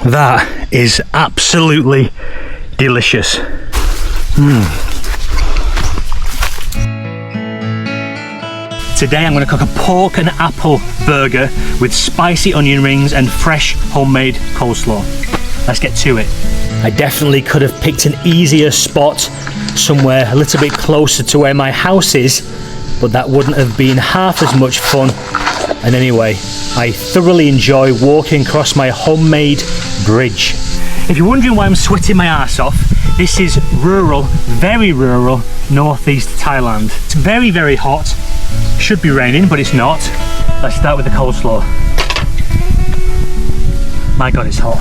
That is absolutely delicious. Today I'm going to cook a pork and apple burger with spicy onion rings and fresh homemade coleslaw. Let's get to it. I definitely could have picked an easier spot somewhere a little bit closer to where my house is, but that wouldn't have been half as much fun. And anyway, I thoroughly enjoy walking across my homemade bridge. If you're wondering why I'm sweating my arse off, this is rural, very rural, northeast Thailand. It's very, very hot. Should be raining, but it's not. Let's start with the coleslaw. My God, it's hot.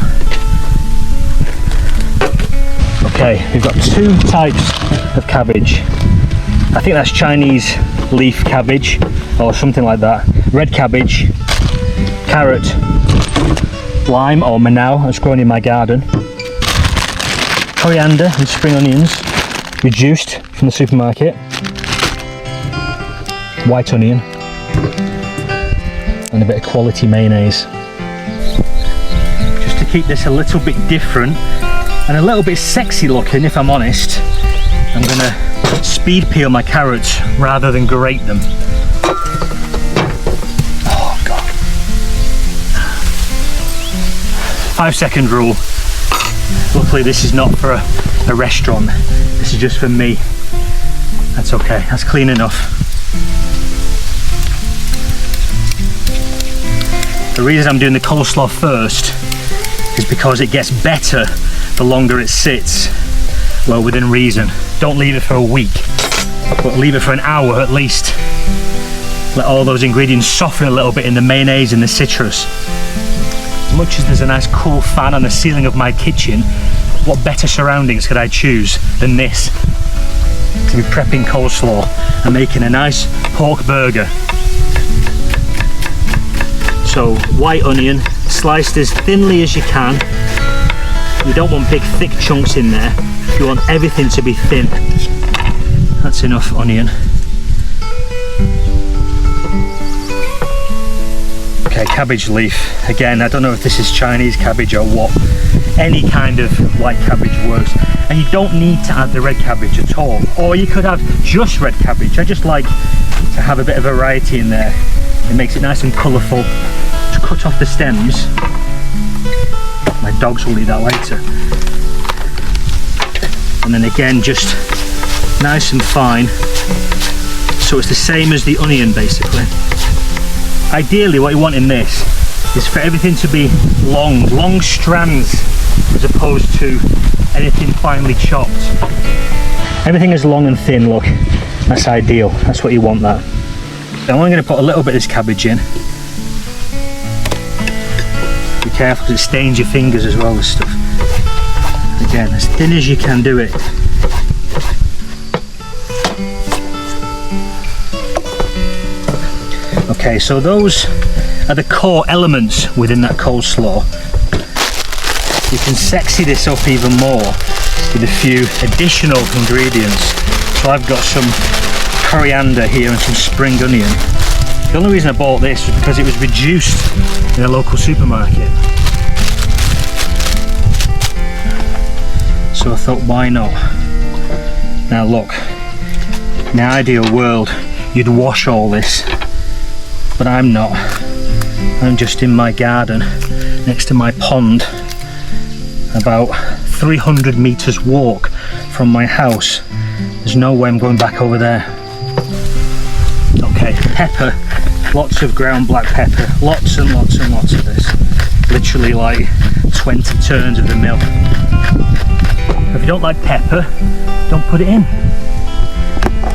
Okay, we've got two types of cabbage. I think that's Chinese leaf cabbage or something like that. Red cabbage, carrot, lime or manao that's grown in my garden, coriander and spring onions, reduced from the supermarket, white onion, and a bit of quality mayonnaise. Just to keep this a little bit different and a little bit sexy looking, if I'm honest, I'm gonna speed peel my carrots rather than grate them. Oh God. 5-second rule. Luckily this is not for a restaurant. This is just for me. That's okay, that's clean enough. The reason I'm doing the coleslaw first is because it gets better the longer it sits. Well, within reason. Don't leave it for a week, but leave it for an hour at least. Let all those ingredients soften a little bit in the mayonnaise and the citrus. As much as there's a nice cool fan on the ceiling of my kitchen, what better surroundings could I choose than this? To be prepping coleslaw and making a nice pork burger. So white onion, sliced as thinly as you can. You don't want big thick chunks in there. You want everything to be thin. That's enough onion. Okay, cabbage leaf. Again, I don't know if this is Chinese cabbage or what. Any kind of white cabbage works. And you don't need to add the red cabbage at all. Or you could have just red cabbage. I just like to have a bit of variety in there. It makes it nice and colourful. To cut off the stems. My dogs will eat that later. And then again, just nice and fine. So it's the same as the onion basically. Ideally what you want in this is for everything to be long strands as opposed to anything finely chopped. Everything is long and thin, look. That's ideal, that's what you want that. I'm only going to put a little bit of this cabbage in. Be careful because it stains your fingers as well, this stuff. Again, as thin as you can do it. Okay, so those are the core elements within that coleslaw. You can sexy this up even more with a few additional ingredients. So I've got some coriander here and some spring onion. The only reason I bought this was because it was reduced in a local supermarket. So I thought, why not? Now look, in the ideal world, you'd wash all this, but I'm not. I'm just in my garden, next to my pond, about 300 meters walk from my house. There's no way I'm going back over there. Okay, pepper, lots of ground black pepper, lots and lots and lots of this. Literally like 20 turns of the mill. If you don't like pepper, don't put it in.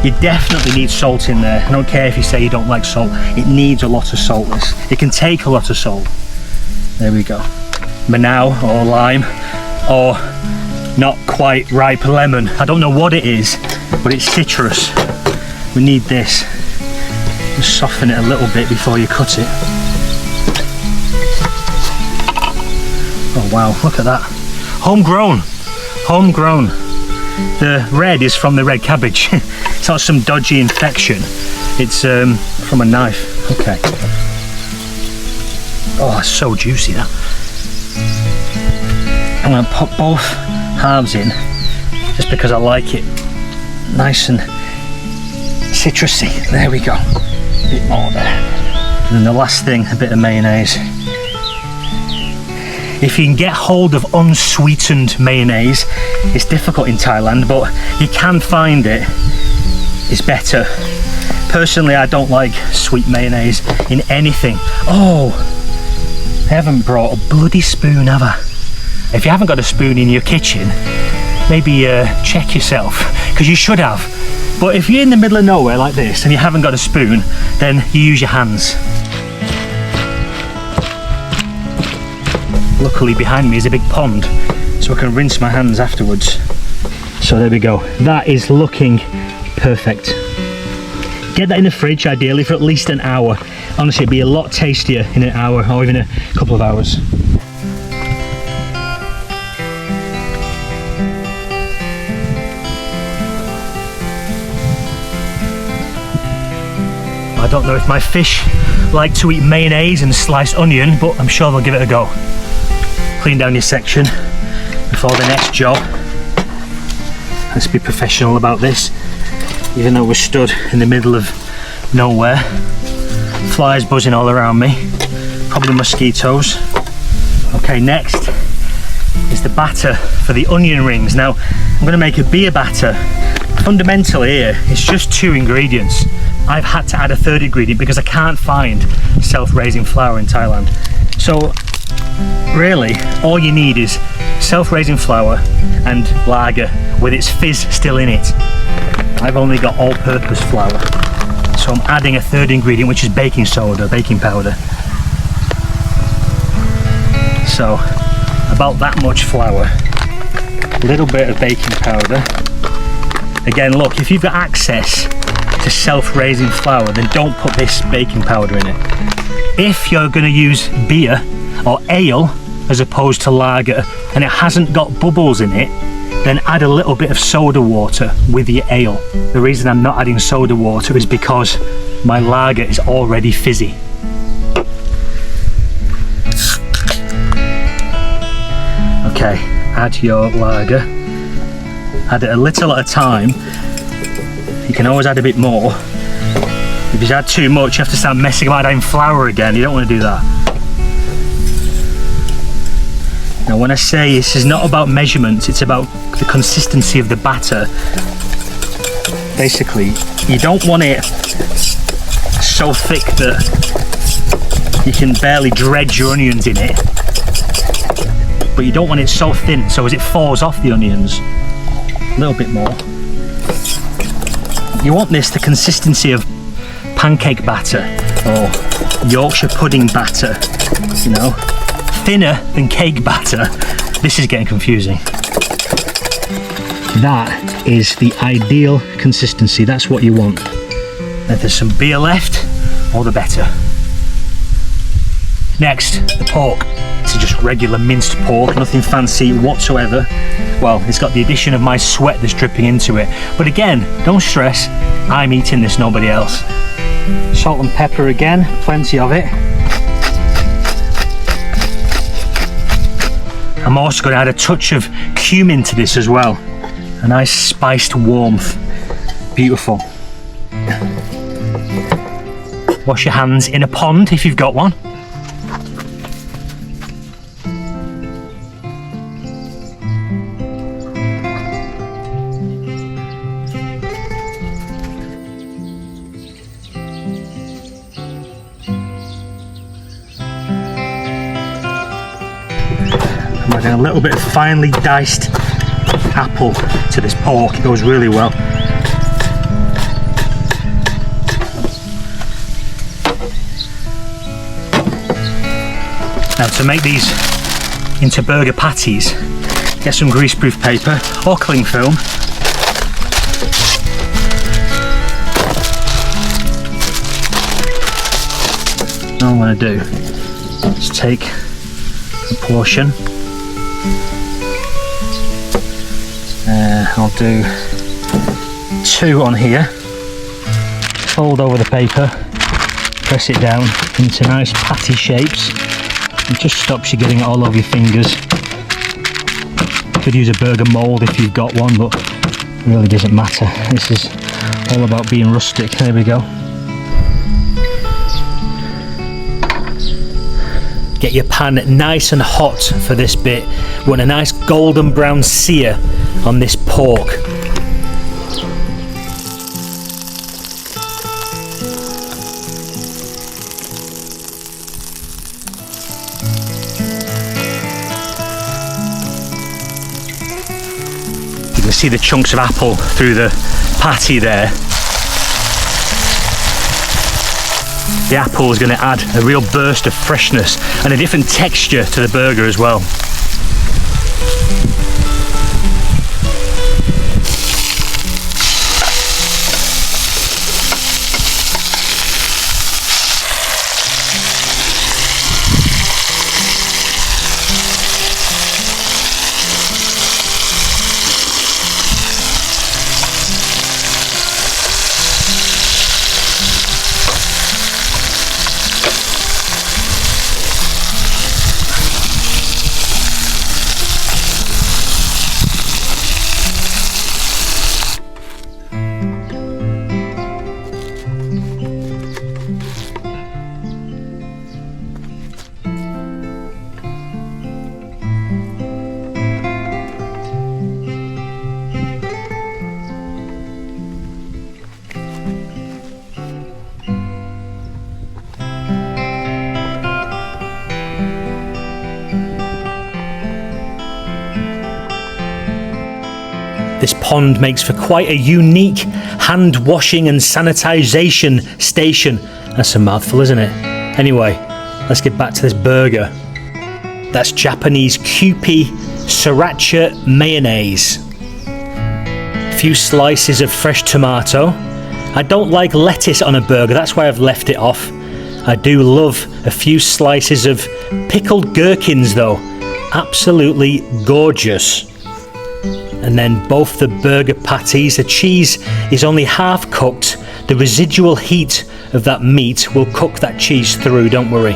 You definitely need salt in there. I don't care if you say you don't like salt, it needs a lot of salt. It can take a lot of salt. There we go. Manao or lime, or not quite ripe lemon. I don't know what it is, but it's citrus. We need this. Just soften it a little bit before you cut it. Oh wow, look at that. Homegrown. Homegrown. The red is from the red cabbage. It's not some dodgy infection. It's from a knife. Okay. Oh, that's so juicy that. I'm going to put both halves in just because I like it nice and citrusy. There we go. A bit more there. And then the last thing, a bit of mayonnaise. If you can get hold of unsweetened mayonnaise, it's difficult in Thailand, but you can find it. It's better. Personally, I don't like sweet mayonnaise in anything. Oh, I haven't brought a bloody spoon, have I? If you haven't got a spoon in your kitchen, maybe check yourself, because you should have. But if you're in the middle of nowhere like this and you haven't got a spoon, then you use your hands. Luckily behind me is a big pond, so I can rinse my hands afterwards. So there we go. That is looking perfect. Get that in the fridge ideally for at least an hour. Honestly, it'd be a lot tastier in an hour or even a couple of hours. I don't know if my fish like to eat mayonnaise and sliced onion, but I'm sure they'll give it a go. Clean down your section before the next job. Let's be professional about this, even though we're stood in the middle of nowhere. Flies buzzing all around me, probably mosquitoes. Okay, next is the batter for the onion rings. Now, I'm going to make a beer batter. Fundamentally here, it's just 2 ingredients. I've had to add a 3rd ingredient because I can't find self-raising flour in Thailand. So really, all you need is self-raising flour and lager with its fizz still in it. I've only got all-purpose flour, so I'm adding a 3rd ingredient, which is baking soda, baking powder. So about that much flour, a little bit of baking powder. Again, look, if you've got access to self-raising flour, then don't put this baking powder in it. If you're going to use beer or ale as opposed to lager and it hasn't got bubbles in it, then add a little bit of soda water with your ale. The reason I'm not adding soda water is because my lager is already fizzy. Okay, add your lager. Add it a little at a time. You can always add a bit more. If you add too much, you have to start messing about adding flour again. You don't want to do that. Now, when I say this is not about measurements, it's about the consistency of the batter. Basically, you don't want it so thick that you can barely dredge your onions in it, but you don't want it so thin so as it falls off the onions. A little bit more. You want this the consistency of pancake batter or Yorkshire pudding batter, you know, thinner than cake batter. This is getting confusing. That is the ideal consistency. That's what you want. If there's some beer left, all the better. Next, the pork. This is just regular minced pork, nothing fancy whatsoever. Well, it's got the addition of my sweat that's dripping into it. But again, don't stress, I'm eating this, nobody else. Salt and pepper again, plenty of it. I'm also going to add a touch of cumin to this as well. A nice spiced warmth. Beautiful. Wash your hands in a pond if you've got one. I'm adding a little bit of finely diced apple to this pork. It goes really well. Now, to make these into burger patties, get some greaseproof paper or cling film. All I'm going to do is take a portion. I'll do 2 on here, fold over the paper, press it down into nice patty shapes. It just stops you getting it all over your fingers. Could use a burger mould if you've got one, but it really doesn't matter. This is all about being rustic. There we go. Get your pan nice and hot for this bit. We want a nice golden brown sear on this pork. You can see the chunks of apple through the patty there. The apple is going to add a real burst of freshness and a different texture to the burger as well. This pond makes for quite a unique hand washing and sanitization station. That's a mouthful, isn't it? Anyway, let's get back to this burger. That's Japanese Kewpie sriracha mayonnaise. A few slices of fresh tomato. I don't like lettuce on a burger, that's why I've left it off. I do love a few slices of pickled gherkins though. Absolutely gorgeous. And then both the burger patties. The cheese is only half cooked. The residual heat of that meat will cook that cheese through, don't worry.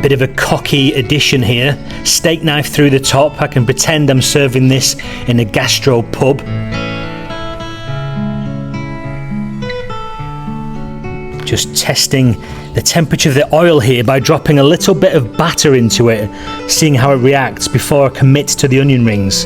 Bit of a cocky addition here. Steak knife through the top. I can pretend I'm serving this in a gastro pub. Just testing the temperature of the oil here by dropping a little bit of batter into it, seeing how it reacts before I commit to the onion rings.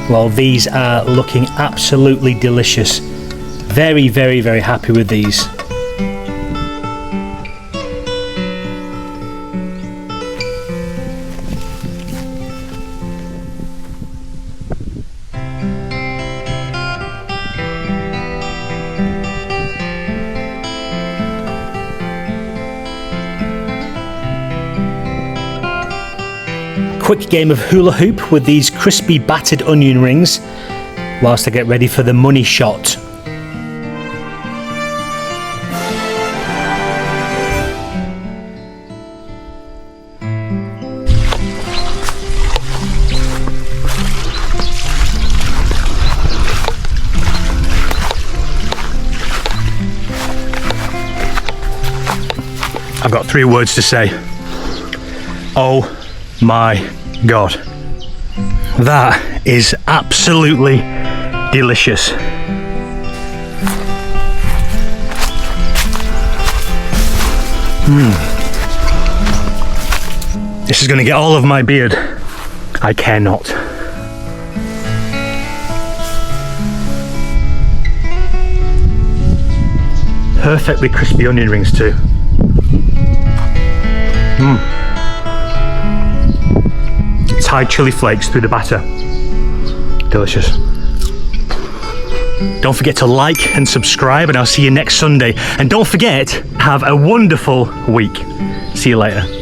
Well, these are looking absolutely delicious. Very, very, very happy with these. Quick game of hula hoop with these crispy battered onion rings whilst I get ready for the money shot. I've got 3 words to say. Oh my God, that is absolutely delicious. This is going to get all over my beard. I care not. Perfectly crispy onion rings too. Thai chili flakes through the batter. Delicious. Don't forget to like and subscribe, and I'll see you next Sunday. And don't forget, have a wonderful week. See you later.